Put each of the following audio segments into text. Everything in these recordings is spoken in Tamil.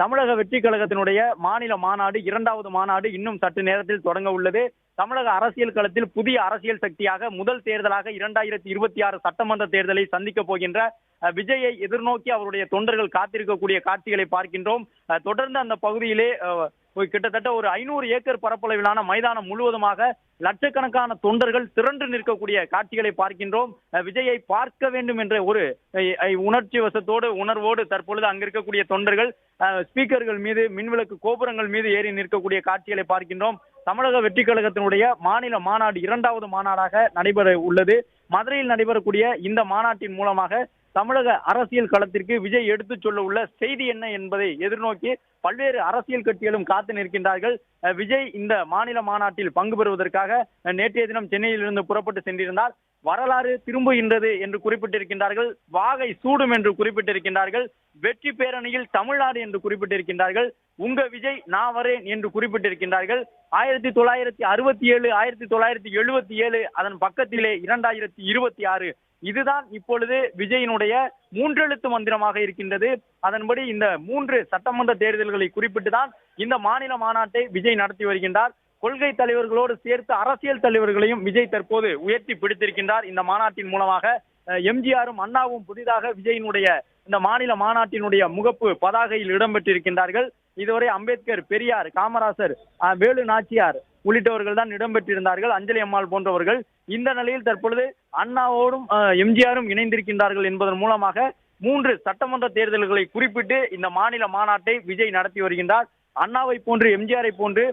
தமிழக வெற்றி கழகத்தினுடைய மாநில மாநாடு, இரண்டாவது மாநாடு இன்னும் சற்று நேரத்தில் தொடங்க உள்ளது. தமிழக அரசியல் களத்தில் புதிய அரசியல் சக்தியாக முதல் தேர்தலாக 2026 சட்டமன்ற தேர்தலை சந்திக்க போகின்ற விஜயை எதிர்நோக்கி அவருடைய தொண்டர்கள் காத்திருக்கக்கூடிய காட்சிகளை பார்க்கின்றோம். தொடர்ந்து அந்த பகுதியிலே கிட்டத்தட்ட ஒரு 500 ஏக்கர் பரப்பளவிலான மைதானம் முழுவதுமாக லட்சக்கணக்கான தொண்டர்கள் திரண்டு நிற்கக்கூடிய காட்சிகளை பார்க்கின்றோம். விஜயை பார்க்க வேண்டும் என்ற ஒரு உணர்ச்சி வசத்தோடு உணர்வோடு தற்பொழுது அங்க இருக்கக்கூடிய தொண்டர்கள் ஸ்பீக்கர்கள் மீது, மின்விளக்கு கோபுரங்கள் மீது ஏறி நிற்கக்கூடிய காட்சிகளை பார்க்கின்றோம். தமிழக வெற்றி கழகத்தினுடைய மாநில மாநாடு இரண்டாவது மாநாடாக நடைபெற உள்ளது. மதுரையில் நடைபெறக்கூடிய இந்த மாநாட்டின் மூலமாக தமிழக அரசியல் களத்திற்கு விஜய் எடுத்துச் சொல்ல உள்ள செய்தி என்ன என்பதை எதிர்நோக்கி பல்வேறு அரசியல் கட்சிகளும் காத்து நிற்கின்றார்கள். விஜய் இந்த மாநில மாநாட்டில் பங்கு பெறுவதற்காக நேற்றைய தினம் சென்னையிலிருந்து புறப்பட்டு சென்றிருந்தார். வரலாறு திரும்புகின்றது என்று குறிப்பிட்டிருக்கின்றார்கள். வாகை சூடும் என்று குறிப்பிட்டிருக்கின்றார்கள். வெற்றி பேரணியில் தமிழ்நாடு என்று குறிப்பிட்டிருக்கின்றார்கள். உங்க விஜய் நான் வரேன் என்று குறிப்பிட்டிருக்கின்றார்கள். 1967, 1977, அதன் பக்கத்திலே 2026, இதுதான் இப்பொழுது விஜயினுடைய மூன்றெழுத்து மந்திரமாக இருக்கின்றது. அதன்படி இந்த 3 சட்டமன்ற தேர்தல்களை குறிப்பிட்டுதான் இந்த மாநில மாநாட்டை விஜய் நடத்தி வருகின்றார். கொள்கை தலைவர்களோடு சேர்த்து அரசியல் தலைவர்களையும் விஜய் தற்போது உயர்த்தி பிடித்திருக்கின்றார். இந்த மாநாட்டின் மூலமாக எம்ஜிஆரும் அண்ணாவும் புதிதாக விஜயினுடைய இந்த மாநில மாநாட்டினுடைய முகப்பு பதாகையில் இடம்பெற்றிருக்கின்றார்கள். இதுவரை அம்பேத்கர், பெரியார், காமராசர், வேலு நாச்சியார் உள்ளிட்டவர்கள் தான் இடம்பெற்றிருந்தார்கள், அஞ்சலி அம்மாள் போன்றவர்கள். இந்த நிலையில் தற்பொழுது அண்ணாவோடும் எம்ஜிஆரும் இணைந்திருக்கின்றார்கள் என்பதன் மூலமாக 3 சட்டமன்ற தேர்தல்களை குறிப்பிட்டு இந்த மாநில மாநாட்டை விஜய் நடத்தி வருகின்றார். அண்ணாவை போன்று, எம்ஜிஆரை போன்று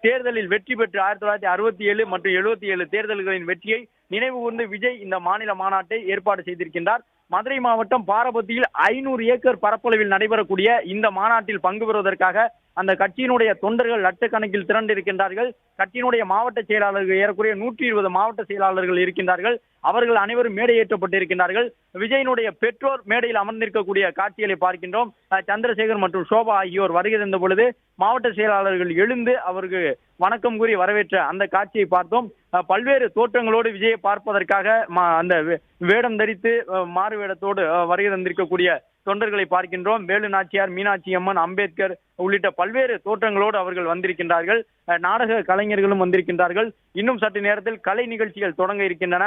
தேர்தலில் வெற்றி பெற்று 1967 மற்றும் 77 தேர்தல்களின் வெற்றியை நினைவு கூர்ந்து விஜய் இந்த மாநில மாநாட்டை ஏற்பாடு செய்திருக்கின்றார். மதுரை மாவட்டம் பாரபத்தியில் 500 ஏக்கர் பரப்பளவில் நடைபெறக்கூடிய இந்த மாநாட்டில் பங்கு பெறுவதற்காக அந்த கட்சியினுடைய தொண்டர்கள் லட்சக்கணக்கில் திரண்டிருக்கின்றார்கள். கட்சியினுடைய மாவட்ட செயலாளர்கள் ஏறக்குறைய 120 மாவட்ட செயலாளர்கள் இருக்கின்றார்கள். அவர்கள் அனைவரும் மேடையேற்றப்பட்டிருக்கின்றார்கள். விஜயினுடைய பெற்றோர் மேடையில் அமர்ந்திருக்கக்கூடிய காட்சிகளை பார்க்கின்றோம். சந்திரசேகர் மற்றும் சோபா ஆகியோர் வருகை தந்த பொழுது மாவட்ட செயலாளர்கள் எழுந்து அவருக்கு வணக்கம் கூறி வரவேற்ற அந்த காட்சியை பார்த்தோம். பல்வேறு தோற்றங்களோடு விஜயை பார்ப்பதற்காக அந்த வேடம் தரித்து மாறு வேடத்தோடு வருகை தந்திருக்கக்கூடிய தொண்டர்களை பார்க்கின்றோம். வேலு நாச்சியார், மீனாட்சி அம்மன், அம்பேத்கர் உள்ளிட்ட பல்வேறு தோற்றங்களோடு அவர்கள் வந்திருக்கின்றார்கள். நாடக கலைஞர்களும் வந்திருக்கின்றார்கள். இன்னும் சற்று நேரத்தில் கலை நிகழ்ச்சிகள் தொடங்க இருக்கின்றன.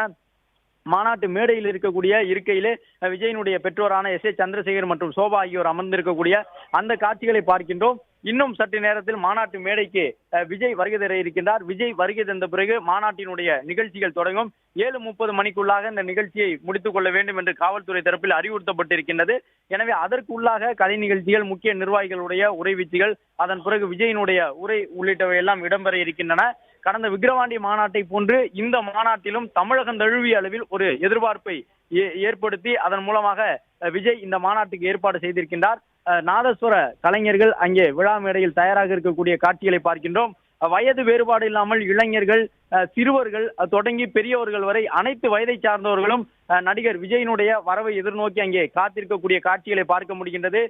மாநாட்டு மேடையில் இருக்கக்கூடிய இருக்கையிலே விஜயனுடைய பெற்றோரான எஸ். சந்திரசேகர் மற்றும் சோபா ஆகியோர் அமர்ந்திருக்கக்கூடிய அந்த காட்சிகளை பார்க்கின்றோம். இன்னும் சற்று நேரத்தில் மாநாட்டு மேடைக்கு விஜய் வருகை தர இருக்கின்றார். விஜய் வருகை தந்த பிறகு மாநாட்டினுடைய நிகழ்ச்சிகள் தொடங்கும். 7:30 மணிக்குள்ளாக இந்த நிகழ்ச்சியை முடித்துக் கொள்ள வேண்டும் என்று காவல்துறை தரப்பில் அறிவுறுத்தப்பட்டிருக்கின்றது. எனவே அதற்குள்ளாக கலை நிகழ்ச்சிகள், முக்கிய நிர்வாகிகளுடைய உரைவீச்சுகள், அதன் பிறகு விஜயினுடைய உரை உள்ளிட்டவை எல்லாம் இடம்பெற இருக்கின்றன. கடந்த விக்கிரவாண்டி மாநாட்டை போன்று இந்த மாநாட்டிலும் தமிழகம் தழுவிய அளவில் ஒரு எதிர்பார்ப்பை ஏற்படுத்தி அதன் மூலமாக விஜய் இந்த மாநாட்டுக்கு ஏற்பாடு செய்திருக்கின்றார். நாதஸ்வர கலைஞர்கள் அங்கே விழா மேடையில் தயாராக இருக்கக்கூடிய காட்சிகளை பார்க்கின்றோம். வயது வேறுபாடு இல்லாமல் இளைஞர்கள், சிறுவர்கள் தொடங்கி பெரியவர்கள் வரை அனைத்து வயதை சார்ந்தவர்களும் நடிகர் விஜயினுடைய வரவை எதிர்நோக்கி அங்கே காத்திருக்கக்கூடிய காட்சிகளை பார்க்க முடிகின்றது.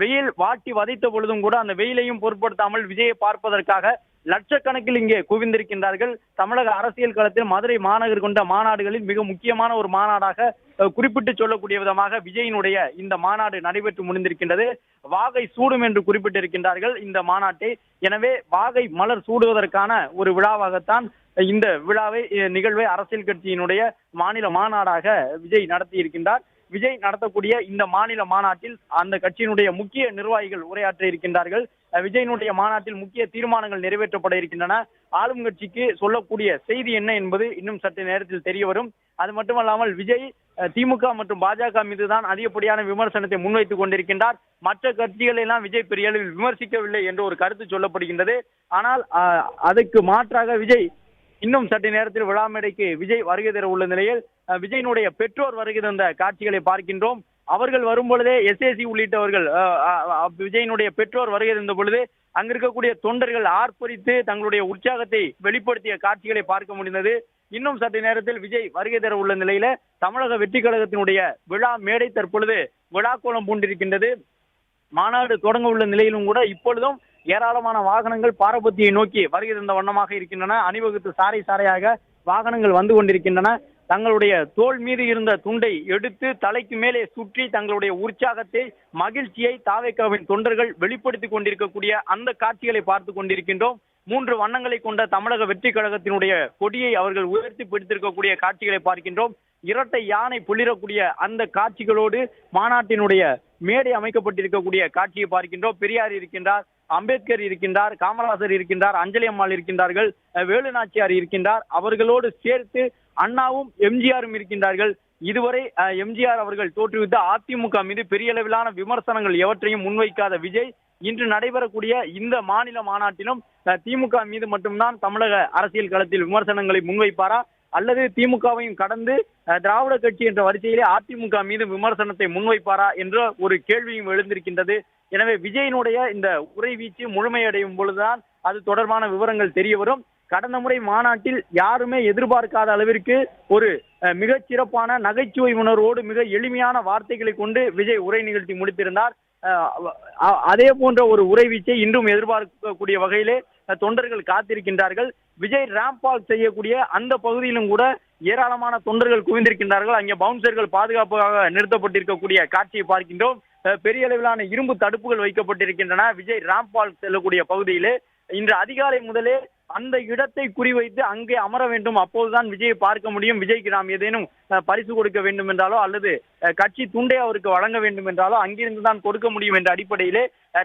வெயில் வாட்டி வதைத்த பொழுதும் கூட அந்த வெயிலையும் பொருட்படுத்தாமல் விஜயை பார்ப்பதற்காக லட்சக்கணக்கில் இங்கே குவிந்திருக்கின்றார்கள். தமிழக அரசியல் களத்தில் மதுரை மாநகர் கொண்ட மாநாடுகளில் மிக முக்கியமான ஒரு மாநாடாக குறிப்பிட்டு சொல்லக்கூடிய விதமாக விஜயினுடைய இந்த மாநாடு நடைபெற்று முடிந்திருக்கின்றது. வாகை சூடும் என்று குறிப்பிட்டிருக்கின்றார்கள் இந்த மாநாட்டை. எனவே வாகை மலர் சூடுவதற்கான ஒரு விழாவாகத்தான் இந்த நிகழ்வை அரசியல் கட்சியினுடைய மாநில மாநாடாக விஜய் நடத்தி இருக்கின்றார். விஜய் நடத்தக்கூடிய இந்த மாநில மாநாட்டில் அந்த கட்சியினுடைய முக்கிய நிர்வாகிகள் உரையாற்ற இருக்கின்றார்கள். விஜயினுடைய மாநாட்டில் முக்கிய தீர்மானங்கள் நிறைவேற்றப்பட இருக்கின்றன. ஆளும் கட்சிக்கு சொல்லக்கூடிய செய்தி என்ன என்பது இன்னும் சற்று நேரத்தில் தெரிய வரும். அது மட்டுமல்லாமல் விஜய் திமுக மற்றும் பாஜக மீதுதான் அதிகப்படியான விமர்சனத்தை முன்வைத்துக் கொண்டிருக்கின்றார். மற்ற கட்சிகளை எல்லாம் விஜய் பெரிய அளவில் விமர்சிக்கவில்லை என்று ஒரு கருத்து சொல்லப்படுகின்றது. ஆனால் அதற்கு மாற்றாக விஜய் இன்னும் சற்று நேரத்தில் விழா மேடைக்கு விஜய் வருகை தர உள்ள நிலையில் விஜயினுடைய பெற்றோர் வருகை தந்த காட்சிகளை பார்க்கின்றோம். அவர்கள் வரும் பொழுதே எஸ்ஏசி உள்ளிட்டவர்கள் விஜயினுடைய பெற்றோர் வருகை தந்த பொழுது அங்க இருக்கக்கூடிய தொண்டர்கள் ஆர்ப்பரித்து தங்களுடைய உற்சாகத்தை வெளிப்படுத்திய காட்சிகளை பார்க்க முடிந்தது. இன்னும் சற்று நேரத்தில் விஜய் வருகை தர உள்ள நிலையில தமிழக வெற்றி கழகத்தினுடைய விழா மேடை தற்பொழுது விழாக்கோலம் பூண்டிருக்கின்றது. மாநாடு தொடங்க உள்ள நிலையிலும் கூட இப்பொழுதும் ஏராளமான வாகனங்கள் பாரபத்தியை நோக்கி வருகை தந்த வண்ணமாக இருக்கின்றன. அணிவகுத்து சாறை சாறையாக வாகனங்கள் வந்து கொண்டிருக்கின்றன. தங்களுடைய தோள் மீது இருந்த துண்டை எடுத்து தலைக்கு மேலே சுற்றி தங்களுடைய உற்சாகத்தை, மகிழ்ச்சியை தாவேகாவின் தொண்டர்கள் வெளிப்படுத்திக் கொண்டிருக்கக்கூடிய அந்த காட்சிகளை பார்த்து கொண்டிருக்கின்றோம். 3 வண்ணங்களை கொண்ட தமிழக வெற்றி கழகத்தினுடைய கொடியை அவர்கள் உயர்த்தி பிடித்திருக்கக்கூடிய காட்சிகளை பார்க்கின்றோம். இரட்டை யானை புள்ளிரக்கூடிய அந்த காட்சிகளோடு மாநாட்டினுடைய மேடை அமைக்கப்பட்டிருக்கக்கூடிய காட்சியை பார்க்கின்றோம். பெரியார் இருக்கின்றார், அம்பேத்கர் இருக்கின்றார், காமராஜர் இருக்கின்றார், அஞ்சலி அம்மாள் இருக்கின்றார்கள், வேலு நாச்சியார் இருக்கின்றார். அவர்களோடு சேர்த்து அண்ணாவும் எம்ஜிஆரும் இருக்கின்றார்கள். இதுவரை எம்ஜிஆர் அவர்கள் தோற்றுவித்த அதிமுக மீது பெரிய அளவிலான விமர்சனங்கள் எவற்றையும் முன்வைக்காத விஜய் இன்று நடைபெறக்கூடிய இந்த மாநில மாநாட்டிலும் திமுக மீது மட்டும்தான் தமிழக அரசியல் களத்தில் விமர்சனங்களை முன்வைப்பாரா, அல்லது திமுகவையும் கடந்து திராவிட கட்சி என்ற வரிசையிலே அதிமுக மீது விமர்சனத்தை முன்வைப்பாரா என்ற ஒரு கேள்வியும் எழுந்திருக்கின்றது. எனவே விஜயனுடைய இந்த உரை வீச்சு முழுமையடையும் பொழுதுதான் அது தொடர்பான விவரங்கள் தெரிய வரும். கடந்த முறை மாநாட்டில் யாருமே எதிர்பார்க்காத அளவிற்கு ஒரு மிகச் சிறப்பான நகைச்சுவை உணர்வோடு மிக எளிமையான வார்த்தைகளை கொண்டு விஜய் உரை நிகழ்த்தி முடித்திருந்தார். அதே போன்ற ஒரு உரை வீச்சை இன்றும் எதிர்பார்க்கக்கூடிய வகையிலே தொண்டர்கள் காத்திருக்கின்றார்கள். விஜய் ராம்பால் செய்யக்கூடிய அந்த பகுதியிலும் கூட ஏராளமான தொண்டர்கள் குவிந்திருக்கின்றார்கள். அங்கே பவுன்சர்கள் பாதுகாப்பாக நிறுத்தப்பட்டிருக்கக்கூடிய காட்சியை பார்க்கின்றோம். பெரிய அளவிலான இரும்பு தடுப்புகள் வைக்கப்பட்டிருக்கின்றன. விஜய் ராம்பால் செல்லக்கூடிய பகுதியிலே இன்று அதிகாலை முதலே அந்த இடத்தை குறிவைத்து அங்கே அமர வேண்டும். அப்போதுதான் விஜயை பார்க்க முடியும். விஜய்க்கு நாம் ஏதேனும் பரிசு கொடுக்க வேண்டும் என்றாலோ அல்லது கட்சி துண்டை அவருக்கு வழங்க வேண்டும் என்றாலோ அங்கிருந்து தான் கொடுக்க முடியும் என்ற அடிப்படையிலே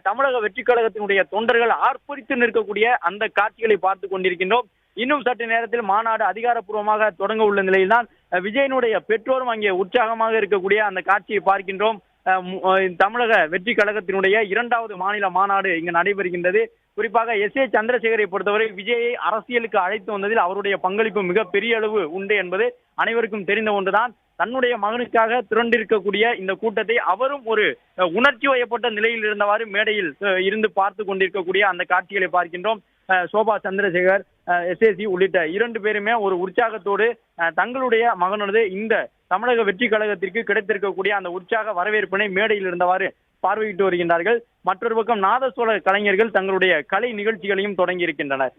தமிழக வெற்றி கழகத்தினுடைய தொண்டர்கள் ஆர்ப்பரித்து நிற்கக்கூடிய அந்த காட்சிகளை பார்த்து கொண்டிருக்கின்றோம். இன்னும் சற்று நேரத்தில் மாநாடு அதிகாரப்பூர்வமாக தொடங்க உள்ள நிலையில்தான் விஜயனுடைய பெற்றோரும் அங்கே உற்சாகமாக இருக்கக்கூடிய அந்த காட்சியை பார்க்கின்றோம். தமிழக வெற்றி கழகத்தினுடைய 2வது மாநில மாநாடு இங்கு நடைபெறுகின்றது. குறிப்பாக SA சந்திரசேகரை பொறுத்தவரை விஜயை அரசியலுக்கு அழைத்து வந்ததில் அவருடைய பங்களிப்பு மிக பெரிய அளவு உண்டு என்பது அனைவருக்கும் தெரிந்த ஒன்றுதான். தன்னுடைய மகனுக்காக திரண்டிருக்கக்கூடிய இந்த கூட்டத்தை அவரும் ஒரு உணர்ச்சி வயப்பட்ட நிலையில் இருந்தவாறு மேடையில் இருந்து பார்த்து கொண்டிருக்கக்கூடிய அந்த காட்சிகளை பார்க்கின்றோம். சோபா சந்திரசேகர், SAC உள்ளிட்ட 2 பேருமே ஒரு உற்சாகத்தோடு தங்களுடைய மகனது இந்த தமிழக வெற்றி கழகத்திற்கு கிடைத்திருக்கக்கூடிய அந்த உற்சாக வரவேற்பினை மேடையில் இருந்தவாறு பார்வையிட்டு வருகின்றார்கள். மற்றொரு பக்கம் நாதஸ்வர கலைஞர்கள் தங்களுடைய கலை நிகழ்ச்சிகளையும் தொடங்கி இருக்கின்றனர்.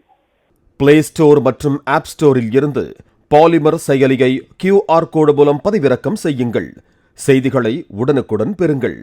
பிளே ஸ்டோர் மற்றும் ஆப் ஸ்டோரில் இருந்து பாலிமர் செயலியை QR கோடு மூலம் பதிவிறக்கம் செய்யுங்கள். செய்திகளை உடனுக்குடன் பெறுங்கள்.